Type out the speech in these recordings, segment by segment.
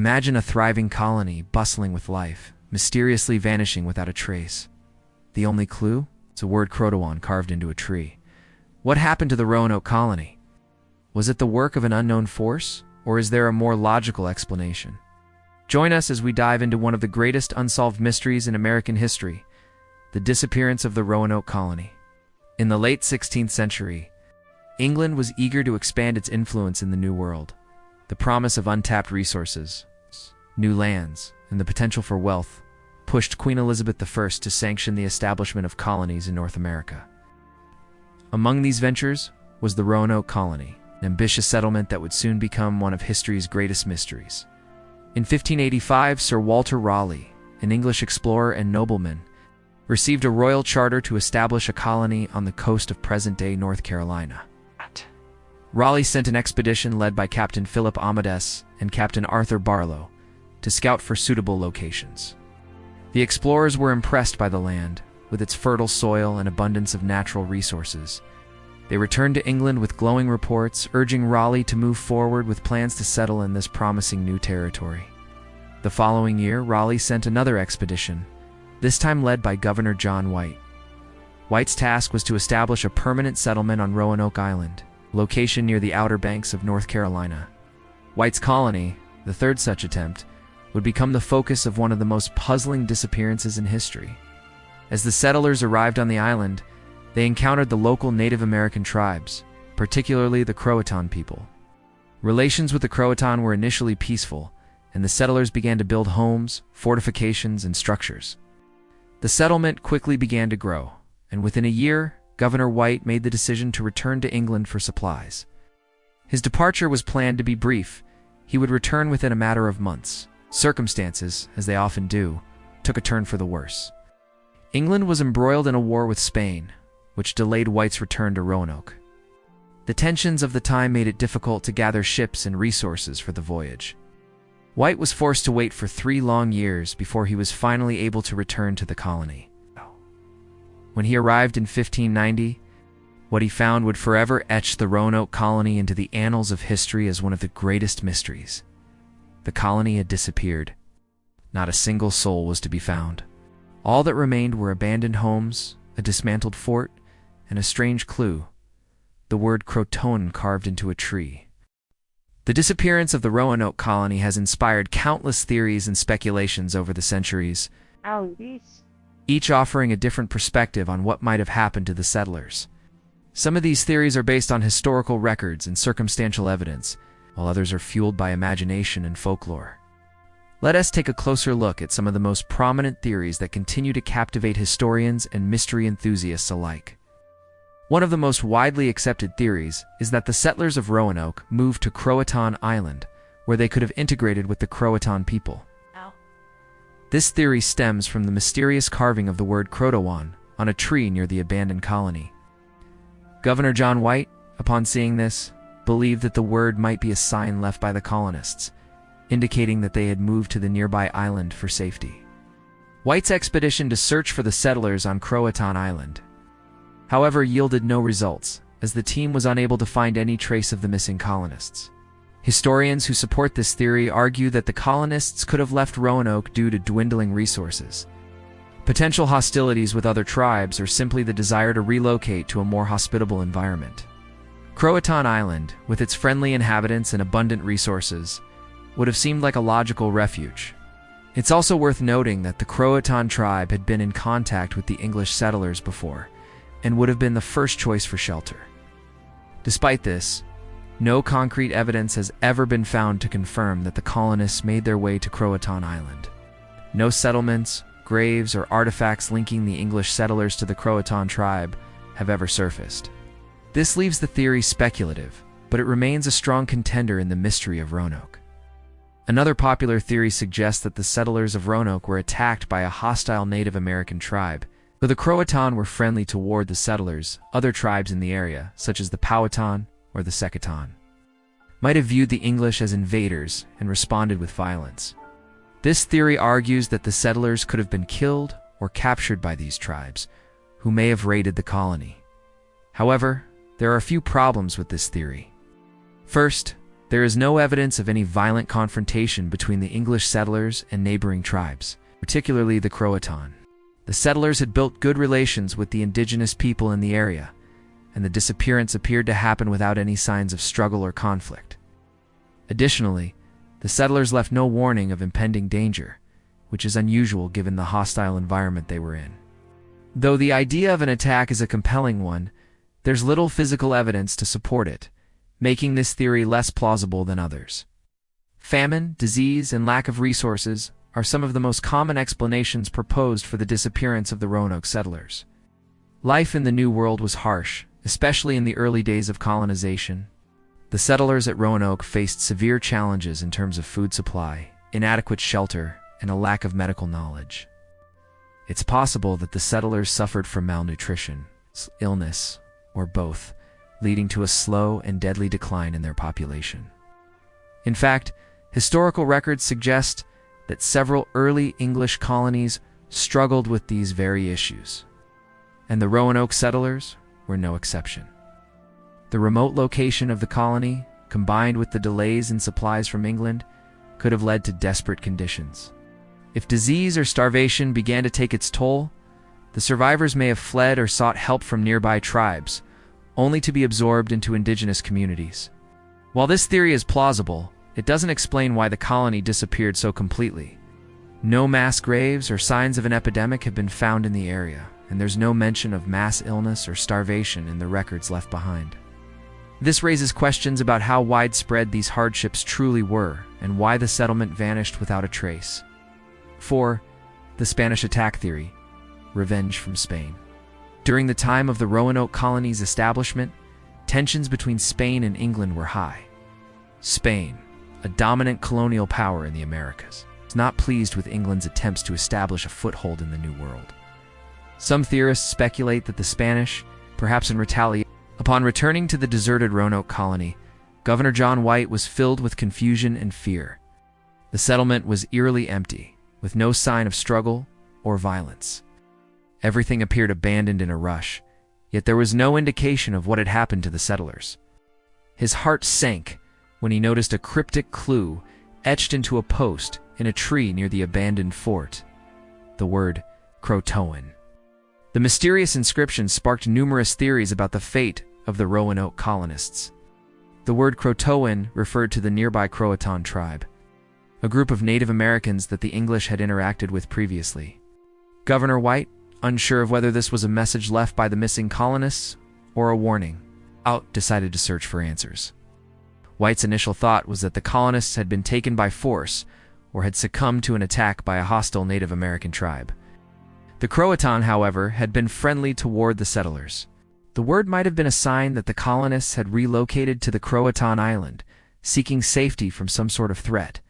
Imagine a thriving colony, bustling with life, mysteriously vanishing without a trace. The only clue? It's a word Croatoan carved into a tree. What happened to the Roanoke Colony? Was it the work of an unknown force, or is there a more logical explanation? Join us as we dive into one of the greatest unsolved mysteries in American history, the disappearance of the Roanoke Colony. In the late 16th century, England was eager to expand its influence in the New World. The promise of untapped resources, new lands, and the potential for wealth pushed Queen Elizabeth I to sanction the establishment of colonies in North America. Among these ventures was the Roanoke Colony, an ambitious settlement that would soon become one of history's greatest mysteries. In 1585, Sir Walter Raleigh, an English explorer and nobleman, received a royal charter to establish a colony on the coast of present-day North Carolina. Raleigh sent an expedition led by Captain Philip Amadis and Captain Arthur Barlow to scout for suitable locations. The explorers were impressed by the land, with its fertile soil and abundance of natural resources. They returned to England with glowing reports, urging Raleigh to move forward with plans to settle in this promising new territory. The following year, Raleigh sent another expedition, this time led by Governor John White. White's task was to establish a permanent settlement on Roanoke Island, location near the Outer Banks of North Carolina. White's colony, the third such attempt, would become the focus of one of the most puzzling disappearances in history. As the settlers arrived on the island, they encountered the local Native American tribes, particularly the Croatoan people. Relations with the Croatoan were initially peaceful, and the settlers began to build homes, fortifications, and structures. The settlement quickly began to grow, and within a year, Governor White made the decision to return to England for supplies. His departure was planned to be brief. He would return within a matter of months. Circumstances, as they often do, took a turn for the worse. England was embroiled in a war with Spain, which delayed White's return to Roanoke. The tensions of the time made it difficult to gather ships and resources for the voyage. White was forced to wait for 3 long years before he was finally able to return to the colony. When he arrived in 1590, what he found would forever etch the Roanoke Colony into the annals of history as one of the greatest mysteries. The colony had disappeared. Not a single soul was to be found. All that remained were abandoned homes, a dismantled fort, and a strange clue: the word Croatoan carved into a tree. The disappearance of the Roanoke Colony has inspired countless theories and speculations over the centuries, each offering a different perspective on what might have happened to the settlers. Some of these theories are based on historical records and circumstantial evidence, while others are fueled by imagination and folklore. Let us take a closer look at some of the most prominent theories that continue to captivate historians and mystery enthusiasts alike. One of the most widely accepted theories is that the settlers of Roanoke moved to Croatoan Island, where they could have integrated with the Croatoan people. This theory stems from the mysterious carving of the word Croatoan on a tree near the abandoned colony. Governor John White, upon seeing this, believed that the word might be a sign left by the colonists, indicating that they had moved to the nearby island for safety. White's expedition to search for the settlers on Croatoan Island, however, yielded no results, as the team was unable to find any trace of the missing colonists. Historians who support this theory argue that the colonists could have left Roanoke due to dwindling resources, potential hostilities with other tribes, or simply the desire to relocate to a more hospitable environment. Croatoan Island, with its friendly inhabitants and abundant resources, would have seemed like a logical refuge. It's also worth noting that the Croatoan tribe had been in contact with the English settlers before, and would have been the first choice for shelter. Despite this, no concrete evidence has ever been found to confirm that the colonists made their way to Croatoan Island. No settlements, graves, or artifacts linking the English settlers to the Croatoan tribe have ever surfaced. This leaves the theory speculative, but it remains a strong contender in the mystery of Roanoke. Another popular theory suggests that the settlers of Roanoke were attacked by a hostile Native American tribe. Though the Croatoan were friendly toward the settlers, other tribes in the area, such as the Powhatan or the Secatan, might have viewed the English as invaders and responded with violence. This theory argues that the settlers could have been killed or captured by these tribes, who may have raided the colony. However, there are a few problems with this theory. First, There is no evidence of any violent confrontation between the English settlers and neighboring tribes, particularly the Croatoan. The settlers had built good relations with the indigenous people in the area, and the disappearance appeared to happen without any signs of struggle or conflict. Additionally, the settlers left no warning of impending danger, which is unusual given the hostile environment they were in. Though the idea of an attack is a compelling one, there's little physical evidence to support it, making this theory less plausible than others. Famine, disease, and lack of resources are some of the most common explanations proposed for the disappearance of the Roanoke settlers. Life in the New World was harsh, especially in the early days of colonization. The settlers at Roanoke faced severe challenges in terms of food supply, inadequate shelter, and a lack of medical knowledge. It's possible that the settlers suffered from malnutrition, illness, or both, leading to a slow and deadly decline in their population. In fact, historical records suggest that several early English colonies struggled with these very issues, and the Roanoke settlers were no exception. The remote location of the colony, combined with the delays in supplies from England, could have led to desperate conditions. If disease or starvation began to take its toll, the survivors may have fled or sought help from nearby tribes, only to be absorbed into indigenous communities. While this theory is plausible, it doesn't explain why the colony disappeared so completely. No mass graves or signs of an epidemic have been found in the area, and there's no mention of mass illness or starvation in the records left behind. This raises questions about how widespread these hardships truly were and why the settlement vanished without a trace. 4. The Spanish attack theory. Revenge from Spain. During the time of the Roanoke colony's establishment, tensions between Spain and England were high. Spain, a dominant colonial power in the Americas, was not pleased with England's attempts to establish a foothold in the New World. Some theorists speculate that the Spanish, perhaps in retaliation, upon returning to the deserted Roanoke colony, Governor John White was filled with confusion and fear. The settlement was eerily empty, with no sign of struggle or violence. Everything appeared abandoned in a rush, yet there was no indication of what had happened to the settlers. His heart sank when he noticed a cryptic clue etched into a post in a tree near the abandoned fort: the word Croatoan. The mysterious inscription sparked numerous theories about the fate of the Roanoke colonists. The word Croatoan referred to the nearby Croatoan tribe, a group of Native Americans that the English had interacted with previously. Governor White, unsure of whether this was a message left by the missing colonists or a warning, decided to search for answers. White's initial thought was that the colonists had been taken by force or had succumbed to an attack by a hostile Native American tribe. The Croatoan, however, had been friendly toward the settlers. The word might have been a sign that the colonists had relocated to the Croatoan island, seeking safety from some sort of threat.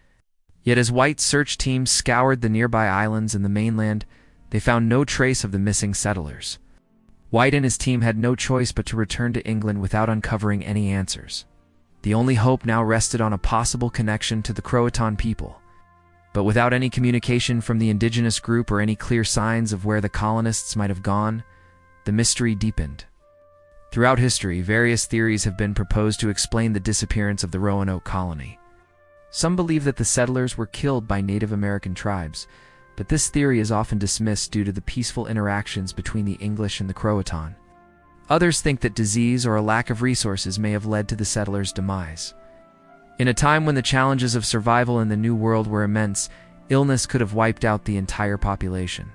Yet as White's search team scoured the nearby islands and the mainland, they found no trace of the missing settlers. White and his team had no choice but to return to England without uncovering any answers. The only hope now rested on a possible connection to the Croatoan people. But without any communication from the indigenous group or any clear signs of where the colonists might have gone, the mystery deepened. Throughout history, various theories have been proposed to explain the disappearance of the Roanoke colony. Some believe that the settlers were killed by Native American tribes, but this theory is often dismissed due to the peaceful interactions between the English and the Croatoan. Others think that disease or a lack of resources may have led to the settlers' demise. In a time when the challenges of survival in the New World were immense, illness could have wiped out the entire population.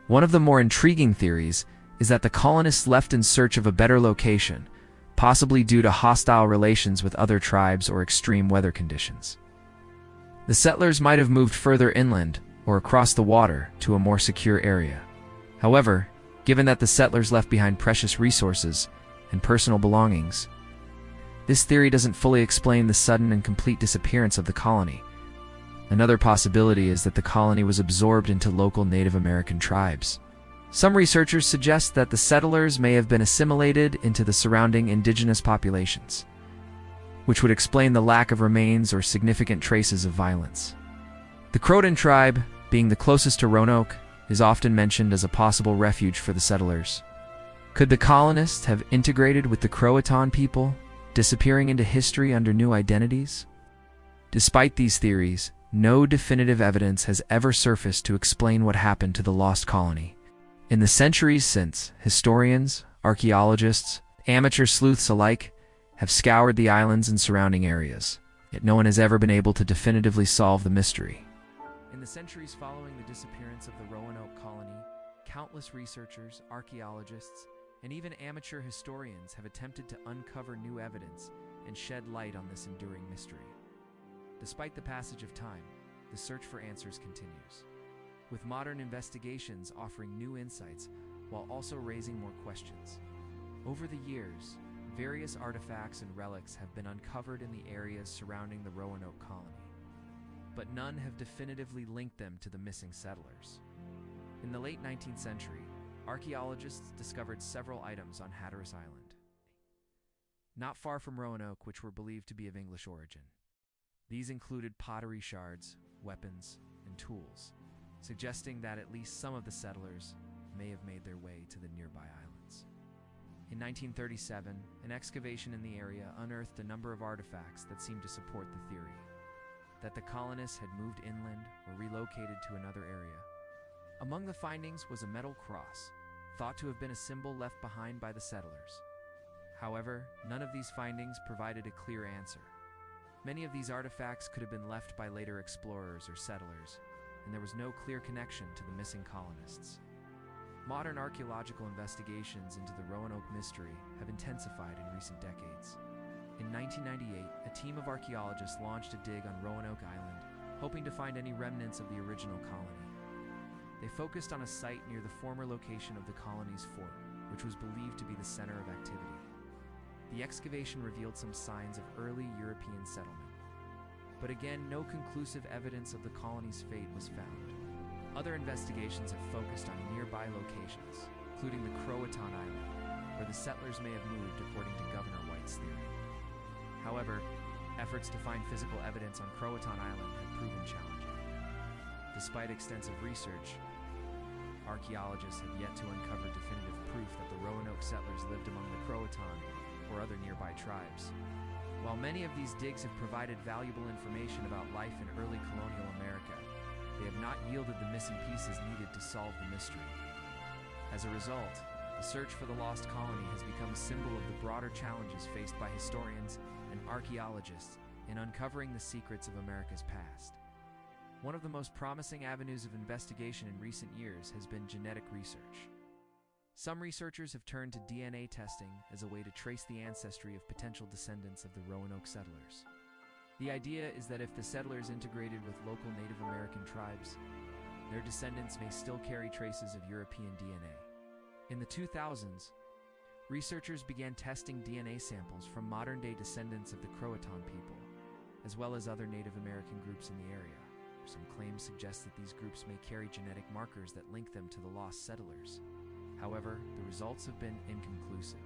One of the more intriguing theories is that the colonists left in search of a better location, possibly due to hostile relations with other tribes or extreme weather conditions. The settlers might have moved further inland or across the water to a more secure area. However, given that the settlers left behind precious resources and personal belongings, this theory doesn't fully explain the sudden and complete disappearance of the colony. Another possibility is that the colony was absorbed into local Native American tribes. Some researchers suggest that the settlers may have been assimilated into the surrounding indigenous populations, which would explain the lack of remains or significant traces of violence. The Croatoan tribe, being the closest to Roanoke, is often mentioned as a possible refuge for the settlers. Could the colonists have integrated with the Croatoan people, disappearing into history under new identities? Despite these theories, no definitive evidence has ever surfaced to explain what happened to the lost colony. In the centuries since, historians, archaeologists, amateur sleuths alike have scoured the islands and surrounding areas, yet no one has ever been able to definitively solve the mystery. In the centuries following the disappearance of the Roanoke Colony, countless researchers, archaeologists, and even amateur historians have attempted to uncover new evidence and shed light on this enduring mystery. Despite the passage of time, the search for answers continues, with modern investigations offering new insights while also raising more questions. Over the years, various artifacts and relics have been uncovered in the areas surrounding the Roanoke Colony, but none have definitively linked them to the missing settlers. In the late 19th century, archaeologists discovered several items on Hatteras Island, not far from Roanoke, which were believed to be of English origin. These included pottery shards, weapons, and tools, suggesting that at least some of the settlers may have made their way to the nearby islands. In 1937, an excavation in the area unearthed a number of artifacts that seemed to support the theory that the colonists had moved inland or relocated to another area. Among the findings was a metal cross, thought to have been a symbol left behind by the settlers. However, none of these findings provided a clear answer. Many of these artifacts could have been left by later explorers or settlers, and there was no clear connection to the missing colonists. Modern archaeological investigations into the Roanoke mystery have intensified in recent decades. In 1998, a team of archaeologists launched a dig on Roanoke Island, hoping to find any remnants of the original colony. They focused on a site near the former location of the colony's fort, which was believed to be the center of activity. The excavation revealed some signs of early European settlement, but again, no conclusive evidence of the colony's fate was found. Other investigations have focused on nearby locations, including the Croatoan Island, where the settlers may have moved according to Governor White's theory. However, efforts to find physical evidence on Croatoan Island have proven challenging. Despite extensive research, archaeologists have yet to uncover definitive proof that the Roanoke settlers lived among the Croatoan or other nearby tribes. While many of these digs have provided valuable information about life in early colonial America, they have not yielded the missing pieces needed to solve the mystery. As a result, the search for the lost colony has become a symbol of the broader challenges faced by historians and archaeologists in uncovering the secrets of America's past. One of the most promising avenues of investigation in recent years has been genetic research. Some researchers have turned to DNA testing as a way to trace the ancestry of potential descendants of the Roanoke settlers. The idea is that if the settlers integrated with local Native American tribes, their descendants may still carry traces of European DNA. In the 2000s, researchers began testing DNA samples from modern-day descendants of the Croatoan people, as well as other Native American groups in the area. Some claims suggest that these groups may carry genetic markers that link them to the lost settlers. However, the results have been inconclusive.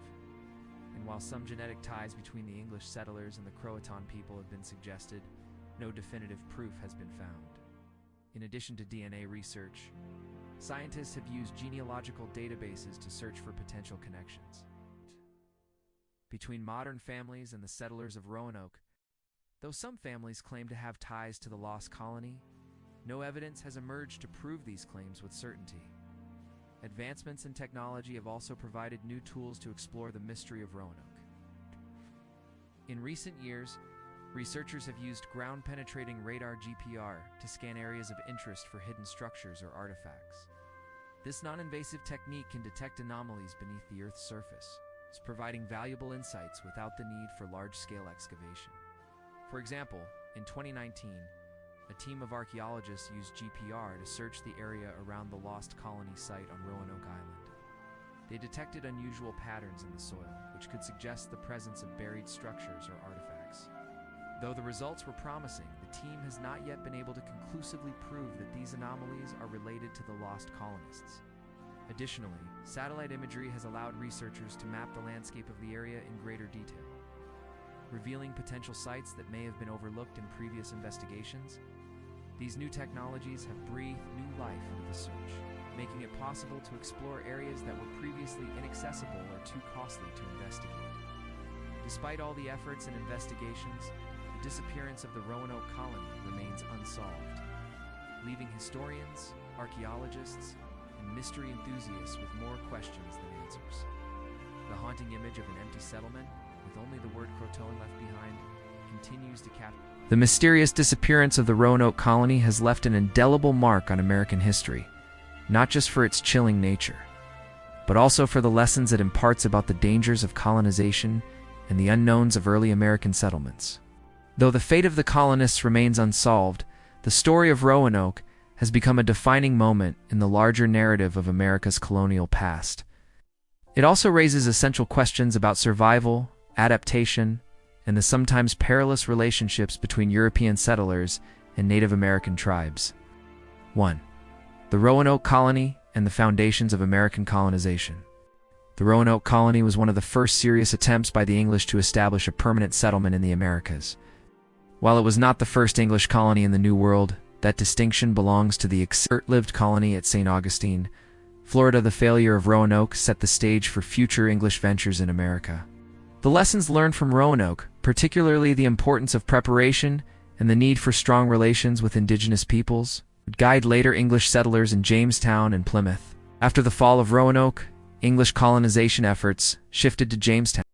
And while some genetic ties between the English settlers and the Croatoan people have been suggested, no definitive proof has been found. In addition to DNA research, scientists have used genealogical databases to search for potential connections between modern families and the settlers of Roanoke. Though some families claim to have ties to the lost colony, no evidence has emerged to prove these claims with certainty. Advancements in technology have also provided new tools to explore the mystery of Roanoke. In recent years, researchers have used ground-penetrating radar GPR to scan areas of interest for hidden structures or artifacts. This non-invasive technique can detect anomalies beneath the Earth's surface, providing valuable insights without the need for large-scale excavation. For example, in 2019, a team of archaeologists used GPR to search the area around the lost colony site on Roanoke Island. They detected unusual patterns in the soil, which could suggest the presence of buried structures or artifacts. Though the results were promising, the team has not yet been able to conclusively prove that these anomalies are related to the lost colonists. Additionally, satellite imagery has allowed researchers to map the landscape of the area in greater detail, revealing potential sites that may have been overlooked in previous investigations. These new technologies have breathed new life into the search, making it possible to explore areas that were previously inaccessible or too costly to investigate. Despite all the efforts and investigations, the disappearance of the Roanoke Colony remains unsolved, leaving historians, archaeologists, and mystery enthusiasts with more questions than answers. The haunting image of an empty settlement, with only the word Croatoan left behind, continues to capture. The mysterious disappearance of the Roanoke Colony has left an indelible mark on American history, not just for its chilling nature, but also for the lessons it imparts about the dangers of colonization and the unknowns of early American settlements. Though the fate of the colonists remains unsolved, the story of Roanoke has become a defining moment in the larger narrative of America's colonial past. It also raises essential questions about survival, adaptation, and the sometimes perilous relationships between European settlers and Native American tribes. 1. The Roanoke Colony and the foundations of American colonization. The Roanoke Colony was one of the first serious attempts by the English to establish a permanent settlement in the Americas. While it was not the first English colony in the New World, that distinction belongs to the short-lived colony at St. Augustine, Florida. The failure of Roanoke set the stage for future English ventures in America. The lessons learned from Roanoke, particularly the importance of preparation and the need for strong relations with indigenous peoples, would guide later English settlers in Jamestown and Plymouth. After the fall of Roanoke, English colonization efforts shifted to Jamestown.